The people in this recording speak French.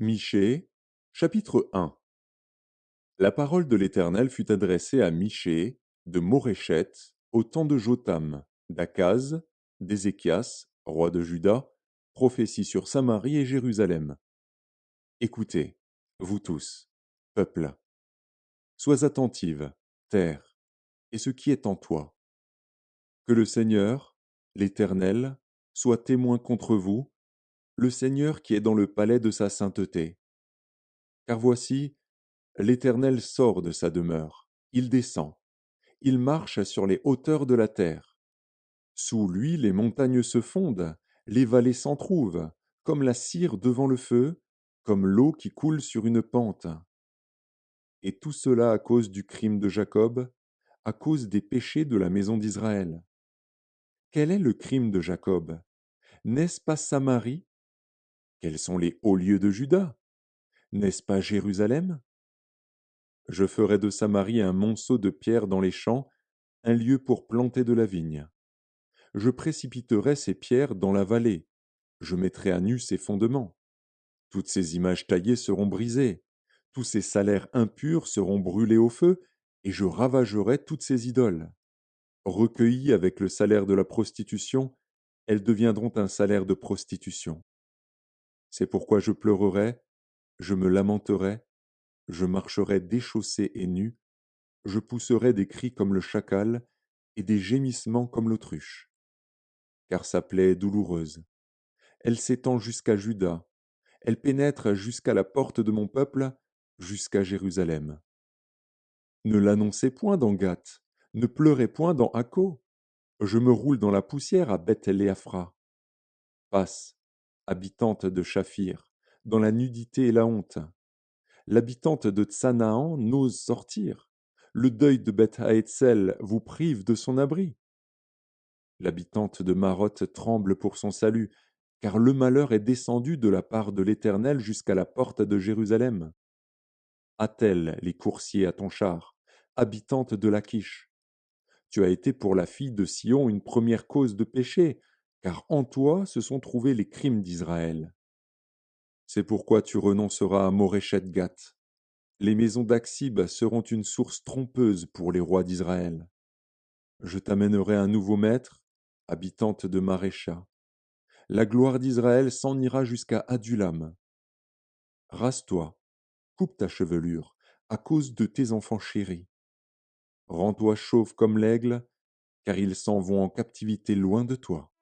Michée, chapitre 1. La parole de l'Éternel fut adressée à Michée de Morécheth au temps de Jotham, d'Akaz, d'Ézéchias, roi de Juda, prophétie sur Samarie et Jérusalem. Écoutez, vous tous, peuple, sois attentive, terre, et ce qui est en toi. Que le Seigneur, l'Éternel, soit témoin contre vous, le Seigneur qui est dans le palais de sa sainteté. Car voici, l'Éternel sort de sa demeure, il descend, il marche sur les hauteurs de la terre. Sous lui les montagnes se fondent, les vallées s'entr'ouvrent, comme la cire devant le feu, comme l'eau qui coule sur une pente. Et tout cela à cause du crime de Jacob, à cause des péchés de la maison d'Israël. Quel est le crime de Jacob? N'est-ce pas Samarie? Quels sont les hauts lieux de Juda? N'est-ce pas Jérusalem? Je ferai de Samarie un monceau de pierres dans les champs, un lieu pour planter de la vigne. Je précipiterai ces pierres dans la vallée, je mettrai à nu ses fondements. Toutes ces images taillées seront brisées, tous ces salaires impurs seront brûlés au feu, et je ravagerai toutes ces idoles. Recueillies avec le salaire de la prostitution, elles deviendront un salaire de prostitution. C'est pourquoi je pleurerai, je me lamenterai, je marcherai déchaussé et nu, je pousserai des cris comme le chacal et des gémissements comme l'autruche. Car sa plaie est douloureuse. Elle s'étend jusqu'à Juda, elle pénètre jusqu'à la porte de mon peuple, jusqu'à Jérusalem. Ne l'annoncez point dans Gath, ne pleurez point dans Akko. Je me roule dans la poussière à Beth-Léaphra. Passe, habitante de Shaphir, dans la nudité et la honte. L'habitante de Tsanaan n'ose sortir. Le deuil de Beth-Haetzel vous prive de son abri. L'habitante de Maroth tremble pour son salut, car le malheur est descendu de la part de l'Éternel jusqu'à la porte de Jérusalem. Attelle les coursiers à ton char, habitante de Lachish. Tu as été pour la fille de Sion une première cause de péché, car en toi se sont trouvés les crimes d'Israël. C'est pourquoi tu renonceras à Moréchet Gath. Les maisons d'Aksib seront une source trompeuse pour les rois d'Israël. Je t'amènerai un nouveau maître, habitante de Marécha. La gloire d'Israël s'en ira jusqu'à Adulam. Rase-toi, coupe ta chevelure, à cause de tes enfants chéris. Rends-toi chauve comme l'aigle, car ils s'en vont en captivité loin de toi.